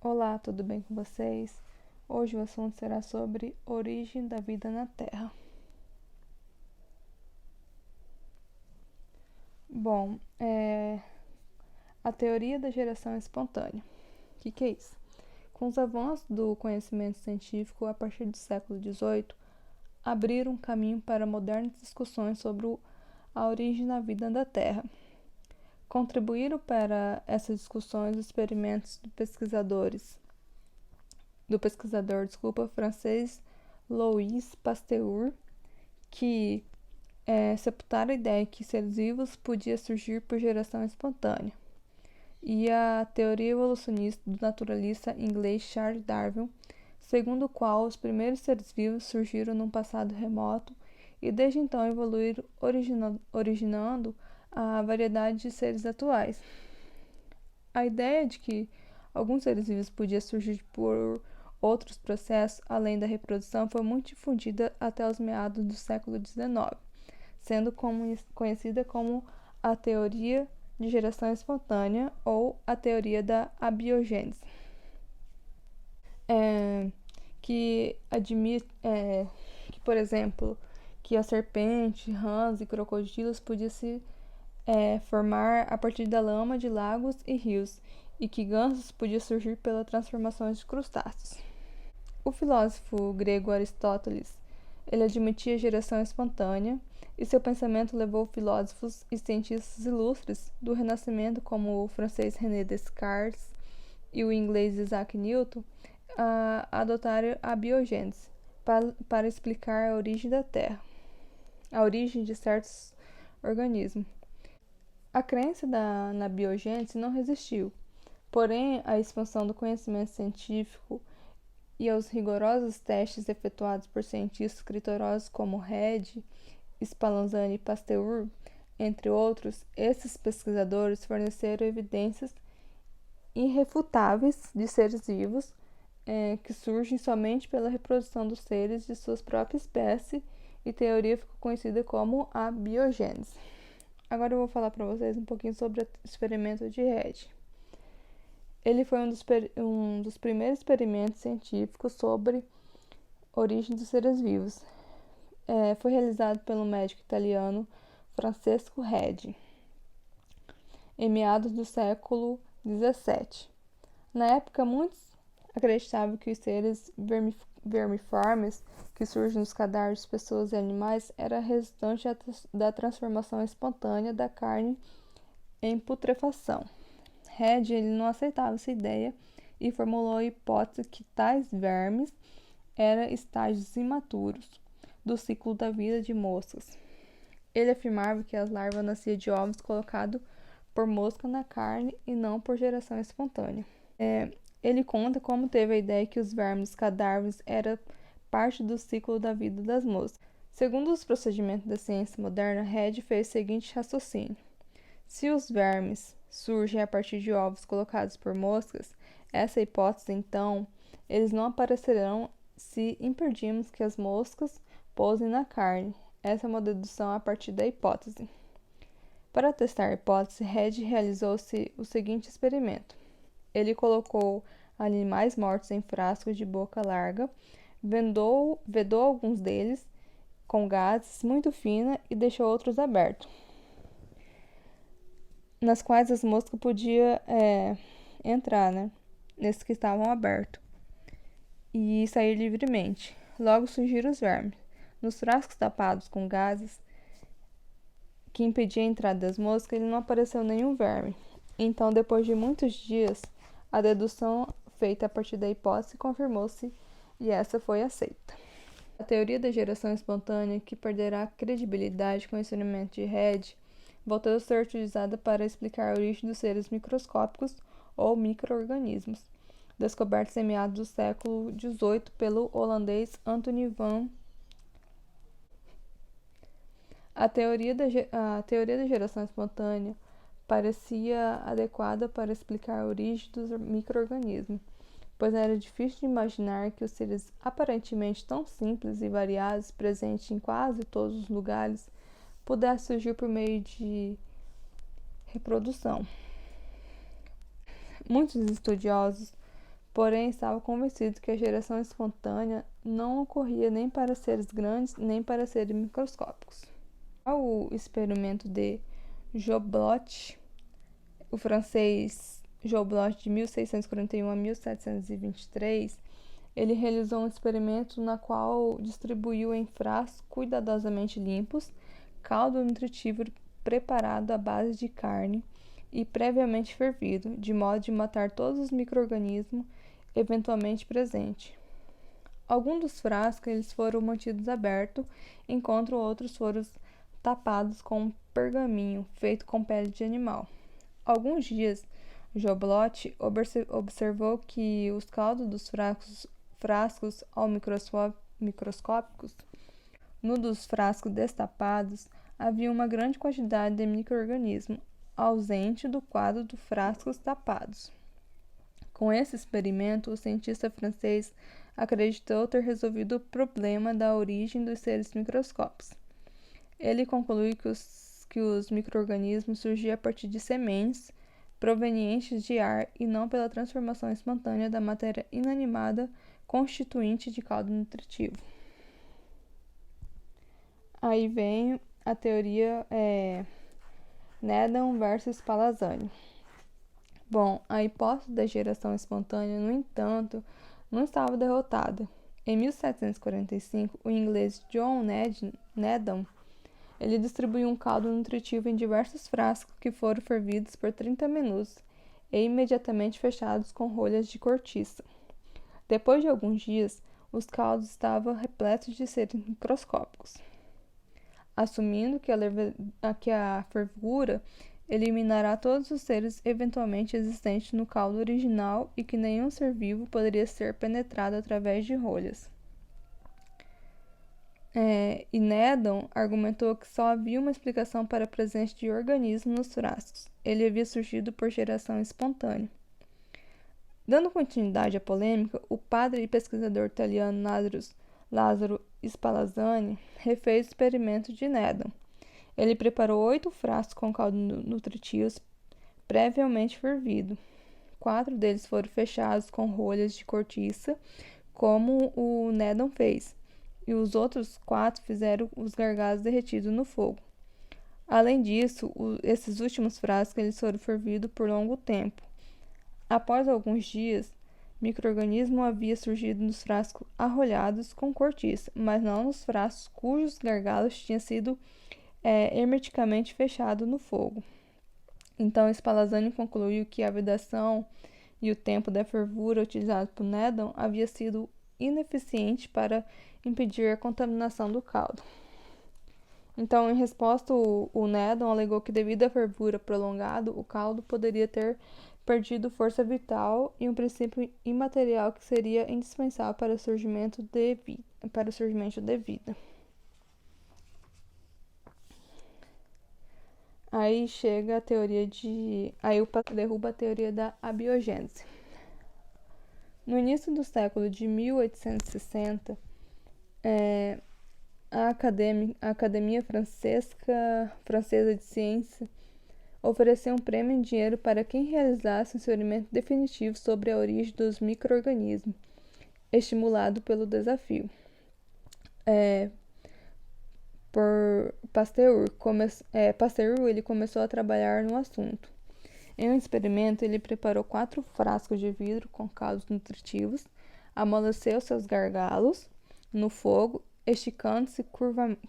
Olá, tudo bem com vocês? Hoje o assunto será sobre origem da vida na Terra. Bom, a teoria da geração espontânea. O que é isso? Com os avanços do conhecimento científico a partir do século XVIII, abriram um caminho para modernas discussões sobre a origem da vida da Terra. Contribuíram para essas discussões os experimentos do pesquisador francês Louis Pasteur, que sepultaram a ideia que seres vivos podiam surgir por geração espontânea, e a teoria evolucionista do naturalista inglês Charles Darwin, segundo o qual os primeiros seres vivos surgiram num passado remoto e desde então evoluíram, originando a variedade de seres atuais. A ideia de que alguns seres vivos podiam surgir por outros processos além da reprodução foi muito difundida até os meados do século XIX, sendo conhecida como a teoria de geração espontânea ou a teoria da abiogênese, que admite que, por exemplo, que a serpente, rãs e crocodilos podiam se formar a partir da lama de lagos e rios, e que gansos podiam surgir pela transformação de crustáceos. O filósofo grego Aristóteles, ele admitia a geração espontânea, e seu pensamento levou filósofos e cientistas ilustres do Renascimento, como o francês René Descartes e o inglês Isaac Newton, a adotar a biogênese para explicar a origem da Terra, a origem de certos organismos. A crença na biogênese não resistiu, porém a expansão do conhecimento científico e aos rigorosos testes efetuados por cientistas criteriosos como Reid, Spallanzani e Pasteur, entre outros, esses pesquisadores forneceram evidências irrefutáveis de seres vivos que surgem somente pela reprodução dos seres de sua própria espécie, e teoria ficou conhecida como a biogênese. Agora eu vou falar para vocês um pouquinho sobre o experimento de Reid. Ele foi um dos primeiros experimentos científicos sobre a origem dos seres vivos. Foi realizado pelo médico italiano Francesco Reid, em meados do século XVII. Na época, muitos acreditavam que os seres vermiformes que surgem nos cadáveres de pessoas e animais era resultante da transformação espontânea da carne em putrefação. Reid ele não aceitava essa ideia e formulou a hipótese que tais vermes eram estágios imaturos do ciclo da vida de moscas. Ele afirmava que as larvas nasciam de ovos colocados por mosca na carne e não por geração espontânea. Ele conta como teve a ideia que os vermes dos cadáveres eram parte do ciclo da vida das moscas. Segundo os procedimentos da ciência moderna, Reid fez o seguinte raciocínio: se os vermes surgem a partir de ovos colocados por moscas, essa hipótese, então, eles não aparecerão se impedirmos que as moscas pousem na carne. Essa é uma dedução a partir da hipótese. Para testar a hipótese, Reid realizou o seguinte experimento. Ele colocou animais mortos em frascos de boca larga, vedou alguns deles com gases muito finos e deixou outros abertos, nas quais as moscas podiam entrar, nesses que estavam abertos, e sair livremente. Logo surgiram os vermes. Nos frascos tapados com gases que impediam a entrada das moscas, ele não apareceu nenhum verme. Então, depois de muitos dias, a dedução feita a partir da hipótese confirmou-se e essa foi aceita. A teoria da geração espontânea, que perderá credibilidade com o ensinamento de Reid, voltou a ser utilizada para explicar a origem dos seres microscópicos ou micro-organismos, descobertos em meados do século XVIII pelo holandês Antonie van. A teoria da geração espontânea parecia adequada para explicar a origem dos micro-organismos, pois era difícil de imaginar que os seres aparentemente tão simples e variados, presentes em quase todos os lugares, pudessem surgir por meio de reprodução. Muitos estudiosos porém estava convencido que a geração espontânea não ocorria nem para seres grandes nem para seres microscópicos. O experimento de Joblot, o francês Joblot, de 1641 a 1723, ele realizou um experimento na qual distribuiu em frascos cuidadosamente limpos caldo nutritivo preparado à base de carne e previamente fervido, de modo de matar todos os micro-organismos eventualmente presentes. Alguns dos frascos eles foram mantidos abertos, enquanto outros foram tapados com um pergaminho feito com pele de animal. Alguns dias, Joblot observou que os caldos dos frascos ao microscópicos, no dos frascos destapados, havia uma grande quantidade de micro-organismos ausente do quadro dos frascos tapados. Com esse experimento, o cientista francês acreditou ter resolvido o problema da origem dos seres microscópicos. Ele concluiu que os micro-organismos surgiam a partir de sementes provenientes de ar e não pela transformação espontânea da matéria inanimada constituinte de caldo nutritivo. Aí vem a teoria Needham versus Spallanzani. Bom, a hipótese da geração espontânea, no entanto, não estava derrotada. Em 1745, o inglês John Needham ele distribuiu um caldo nutritivo em diversos frascos que foram fervidos por 30 minutos e imediatamente fechados com rolhas de cortiça. Depois de alguns dias, os caldos estavam repletos de seres microscópicos. Assumindo que a fervura eliminará todos os seres eventualmente existentes no caldo original e que nenhum ser vivo poderia ser penetrado através de rolhas. E Needham argumentou que só havia uma explicação para a presença de organismos nos frascos. Ele havia surgido por geração espontânea. Dando continuidade à polêmica, o padre e pesquisador italiano Lázaro Spallanzani refez o experimento de Needham. Ele preparou 8 frascos com caldo nutritivos previamente fervido. 4 deles foram fechados com rolhas de cortiça, como o Needham fez, e os outros 4 fizeram os gargalos derretidos no fogo. Além disso, esses últimos frascos eles foram fervidos por longo tempo. Após alguns dias, micro-organismo havia surgido nos frascos arrolhados com cortiça, mas não nos frascos cujos gargalos tinham sido hermeticamente fechados no fogo. Então, Spallanzani concluiu que a vedação e o tempo da fervura utilizado por Needham havia sido ineficiente para impedir a contaminação do caldo. Então, em resposta, o Needham alegou que devido à fervura prolongada, o caldo poderia ter perdido força vital e um princípio imaterial que seria indispensável para o surgimento de vida. Aí chega a teoria Aí o Pasteur derruba a teoria da abiogênese. No início do século de 1860, a Academia Francesa de Ciência ofereceu um prêmio em dinheiro para quem realizasse um experimento definitivo sobre a origem dos micro-organismos, estimulado pelo desafio. Por Pasteur, ele começou a trabalhar no assunto. Em um experimento, ele preparou 4 frascos de vidro com caldos nutritivos, amoleceu seus gargalos no fogo, esticando-se e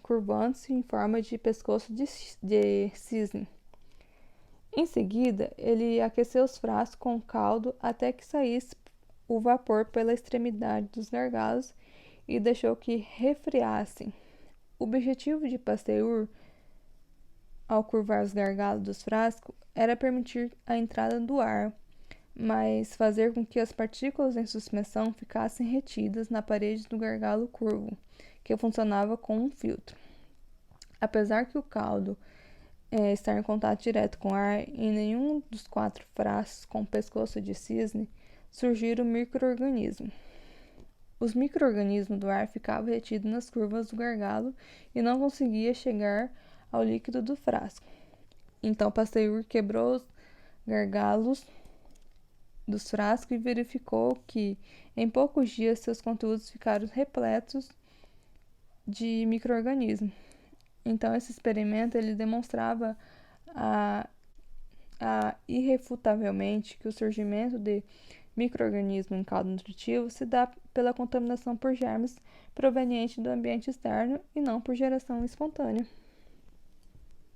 curvando-se em forma de pescoço de cisne. Em seguida, ele aqueceu os frascos com caldo até que saísse o vapor pela extremidade dos gargalos e deixou que resfriassem. O objetivo de Pasteur, ao curvar os gargalos dos frascos, era permitir a entrada do ar, mas fazer com que as partículas em suspensão ficassem retidas na parede do gargalo curvo, que funcionava como um filtro. Apesar que o caldo estar em contato direto com o ar, em nenhum dos 4 frascos com pescoço de cisne surgiram micro-organismos. Os micro-organismos do ar ficavam retidos nas curvas do gargalo e não conseguia chegar ao líquido do frasco. Então Pasteur quebrou os gargalos dos frascos e verificou que, em poucos dias, seus conteúdos ficaram repletos de micro-organismos. Então, esse experimento ele demonstrava irrefutavelmente que o surgimento de micro-organismos em caldo nutritivo se dá pela contaminação por germes provenientes do ambiente externo e não por geração espontânea.